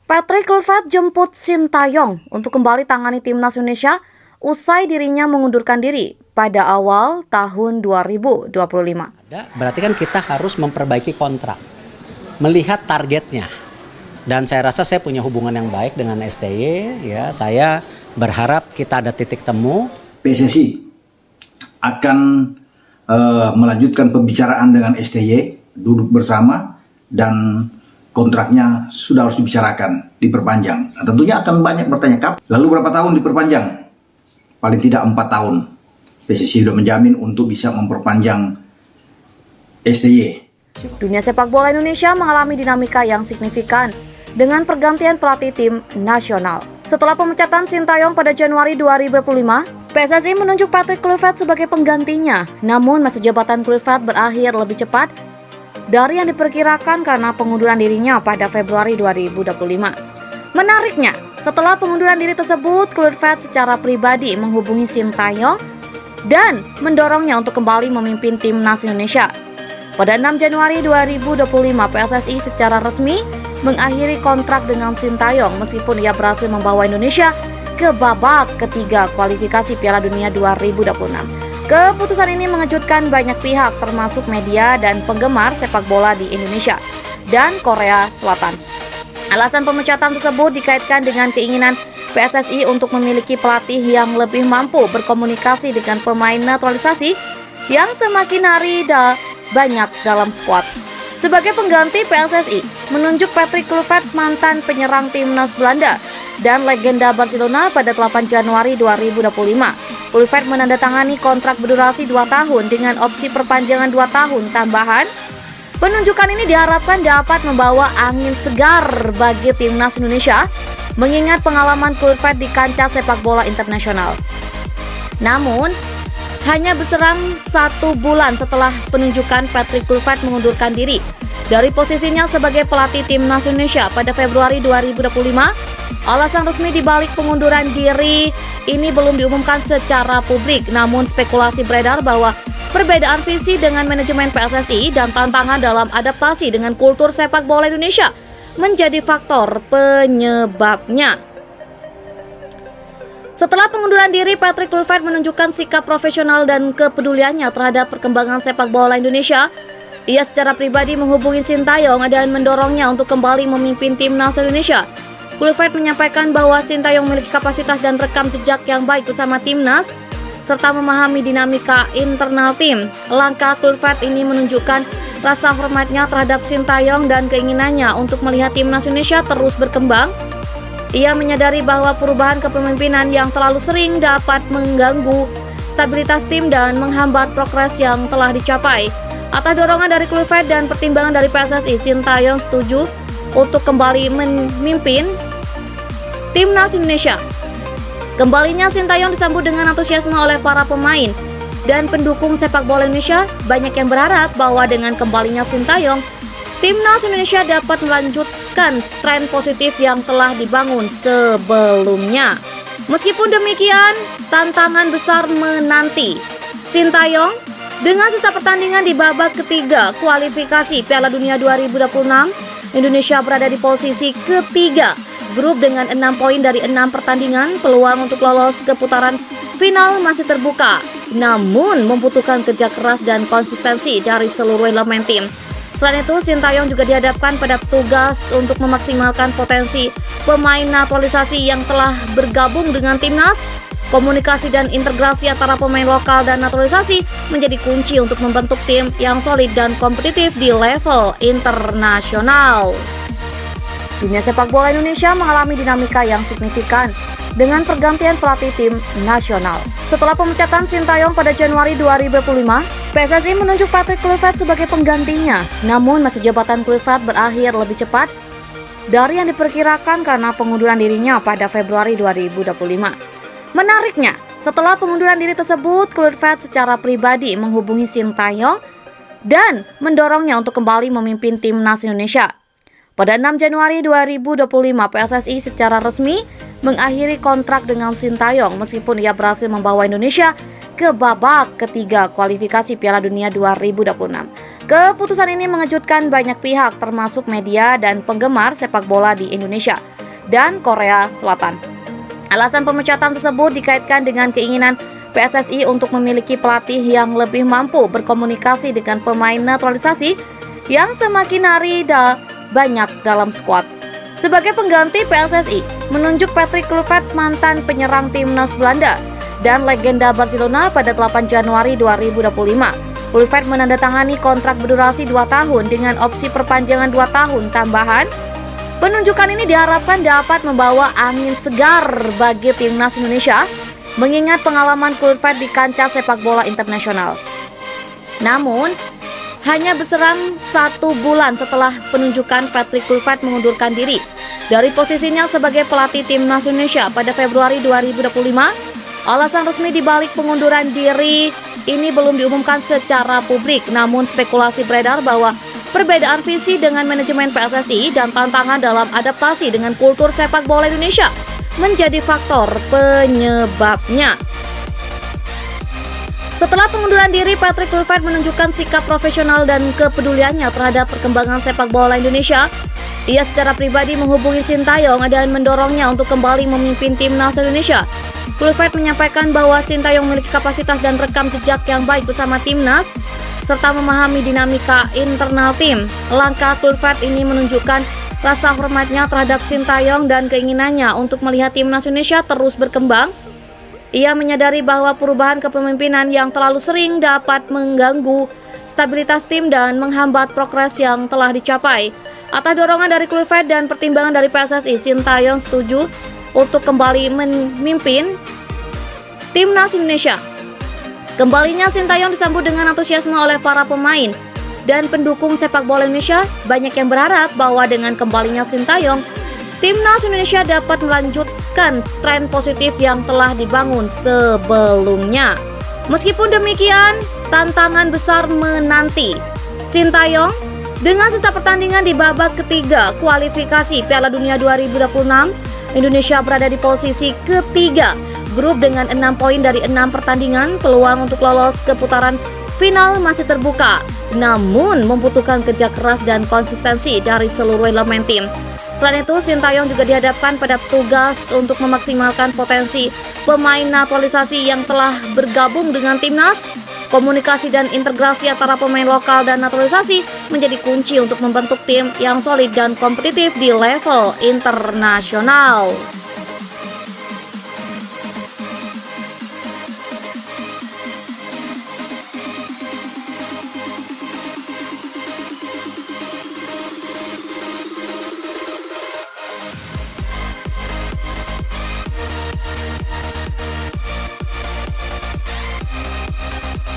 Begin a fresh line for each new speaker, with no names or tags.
Patrick Kluivert jemput Sintayong untuk kembali tangani timnas Indonesia usai dirinya mengundurkan diri pada awal tahun 2025.
Berarti kan kita harus memperbaiki kontrak, melihat targetnya. Dan saya rasa saya punya hubungan yang baik dengan STY. Ya, saya berharap kita ada titik temu.
PSSI akan melanjutkan pembicaraan dengan STY, duduk bersama dan kontraknya sudah harus dibicarakan, diperpanjang. Nah, tentunya akan banyak bertanya kapan. Lalu berapa tahun diperpanjang? Paling tidak 4 tahun. PSSI sudah menjamin untuk bisa memperpanjang STY.
Dunia sepak bola Indonesia mengalami dinamika yang signifikan dengan pergantian pelatih tim nasional. Setelah pemecatan Sintayong pada Januari 2025, PSSI menunjuk Patrick Kluivert sebagai penggantinya. Namun masa jabatan Kluivert berakhir lebih cepat dari yang diperkirakan karena pengunduran dirinya pada Februari 2025. Menariknya, setelah pengunduran diri tersebut, Kluivert secara pribadi menghubungi Sintayong dan mendorongnya untuk kembali memimpin timnas Indonesia. Pada 6 Januari 2025, PSSI secara resmi mengakhiri kontrak dengan Sintayong meskipun ia berhasil membawa Indonesia ke babak ketiga kualifikasi Piala Dunia 2026. Keputusan ini mengejutkan banyak pihak termasuk media dan penggemar sepak bola di Indonesia dan Korea Selatan. Alasan pemecatan tersebut dikaitkan dengan keinginan PSSI untuk memiliki pelatih yang lebih mampu berkomunikasi dengan pemain naturalisasi yang semakin hari banyak dalam skuad. Sebagai pengganti, PSSI menunjuk Patrick Kluivert, mantan penyerang timnas Belanda dan legenda Barcelona pada 8 Januari 2025. Kluivert menandatangani kontrak berdurasi 2 tahun dengan opsi perpanjangan 2 tahun tambahan. Penunjukan ini diharapkan dapat membawa angin segar bagi timnas Indonesia, mengingat pengalaman Kluivert di kancah sepak bola internasional. Namun, hanya berserang 1 bulan setelah penunjukan, Patrick Kluivert mengundurkan diri dari posisinya sebagai pelatih timnas Indonesia pada Februari 2025. Alasan resmi dibalik pengunduran diri ini belum diumumkan secara publik, namun spekulasi beredar bahwa perbedaan visi dengan manajemen PSSI dan tantangan dalam adaptasi dengan kultur sepak bola Indonesia menjadi faktor penyebabnya. Setelah pengunduran diri, Patrick Kluivert menunjukkan sikap profesional dan kepeduliannya terhadap perkembangan sepak bola Indonesia. Ia secara pribadi menghubungi Sintayong dan mendorongnya untuk kembali memimpin timnas Indonesia. Kluivert menyampaikan bahwa Sintayong memiliki kapasitas dan rekam jejak yang baik bersama timnas, serta memahami dinamika internal tim. Langkah Kluivert ini menunjukkan rasa hormatnya terhadap Sintayong dan keinginannya untuk melihat timnas Indonesia terus berkembang. Ia menyadari bahwa perubahan kepemimpinan yang terlalu sering dapat mengganggu stabilitas tim dan menghambat progres yang telah dicapai. Atas dorongan dari Kluivert dan pertimbangan dari PSSI, Sintayong setuju untuk kembali memimpin timnas Indonesia. Kembalinya Sintayong disambut dengan antusiasme oleh para pemain dan pendukung sepak bola Indonesia. Banyak yang berharap bahwa dengan kembalinya Sintayong, timnas Indonesia dapat melanjutkan tren positif yang telah dibangun sebelumnya. Meskipun demikian, tantangan besar menanti Sintayong dengan sisa pertandingan di babak ketiga kualifikasi Piala Dunia 2026. Indonesia berada di posisi ketiga grup dengan 6 poin dari 6 pertandingan. Peluang untuk lolos ke putaran final masih terbuka, namun membutuhkan kerja keras dan konsistensi dari seluruh elemen tim. Selain itu, Sintayong juga dihadapkan pada tugas untuk memaksimalkan potensi pemain naturalisasi yang telah bergabung dengan timnas. Komunikasi dan integrasi antara pemain lokal dan naturalisasi menjadi kunci untuk membentuk tim yang solid dan kompetitif di level internasional. Dunia sepak bola Indonesia mengalami dinamika yang signifikan dengan pergantian pelatih tim nasional. Setelah pemecatan Sintayong pada Januari 2025, PSSI menunjuk Patrick Kluivert sebagai penggantinya. Namun masa jabatan Kluivert berakhir lebih cepat dari yang diperkirakan karena pengunduran dirinya pada Februari 2025. Menariknya, setelah pengunduran diri tersebut, Kluivert secara pribadi menghubungi Sintayong dan mendorongnya untuk kembali memimpin timnas Indonesia. Pada 6 Januari 2025, PSSI secara resmi mengakhiri kontrak dengan Sintayong meskipun ia berhasil membawa Indonesia ke babak ketiga kualifikasi Piala Dunia 2026. Keputusan ini mengejutkan banyak pihak termasuk media dan penggemar sepak bola di Indonesia dan Korea Selatan. Alasan pemecatan tersebut dikaitkan dengan keinginan PSSI untuk memiliki pelatih yang lebih mampu berkomunikasi dengan pemain naturalisasi yang semakin hari banyak dalam skuad. Sebagai pengganti, PSSI menunjuk Patrick Kluivert, mantan penyerang timnas Belanda dan legenda Barcelona pada 8 Januari 2025. Kluivert menandatangani kontrak berdurasi 2 tahun dengan opsi perpanjangan 2 tahun tambahan. Penunjukan ini diharapkan dapat membawa angin segar bagi timnas Indonesia, mengingat pengalaman Kluivert di kancah sepak bola internasional. Namun, hanya berselang 1 bulan setelah penunjukan, Patrick Kluivert mengundurkan diri dari posisinya sebagai pelatih timnas Indonesia pada Februari 2025. Alasan resmi dibalik pengunduran diri ini belum diumumkan secara publik, namun spekulasi beredar bahwa perbedaan visi dengan manajemen PSSI dan tantangan dalam adaptasi dengan kultur sepak bola Indonesia menjadi faktor penyebabnya. Setelah pengunduran diri, Patrick Kluivert menunjukkan sikap profesional dan kepeduliannya terhadap perkembangan sepak bola Indonesia. Ia secara pribadi menghubungi Sintayong dan mendorongnya untuk kembali memimpin timnas Indonesia. Kluivert menyampaikan bahwa Sintayong memiliki kapasitas dan rekam jejak yang baik bersama timnas, serta memahami dinamika internal tim. Langkah Kluivert ini menunjukkan rasa hormatnya terhadap Sintayong dan keinginannya untuk melihat timnas Indonesia terus berkembang. Ia menyadari bahwa perubahan kepemimpinan yang terlalu sering dapat mengganggu stabilitas tim dan menghambat progres yang telah dicapai. Atas dorongan dari Kluivert dan pertimbangan dari PSSI, Sintayong setuju untuk kembali memimpin timnas Indonesia. Kembalinya Sintayong disambut dengan antusiasme oleh para pemain dan pendukung sepak bola Indonesia. Banyak yang berharap bahwa dengan kembalinya Sintayong, timnas Indonesia dapat melanjutkan tren positif yang telah dibangun sebelumnya. Meskipun demikian, tantangan besar menanti Sintayong dengan sisa pertandingan di babak ketiga kualifikasi Piala Dunia 2026. Indonesia berada di posisi ketiga grup dengan 6 poin dari 6 pertandingan. Peluang untuk lolos ke putaran final masih terbuka, namun membutuhkan kerja keras dan konsistensi dari seluruh elemen tim. Selain itu, Sintayong juga dihadapkan pada tugas untuk memaksimalkan potensi pemain naturalisasi yang telah bergabung dengan timnas. Komunikasi dan integrasi antara pemain lokal dan naturalisasi menjadi kunci untuk membentuk tim yang solid dan kompetitif di level internasional.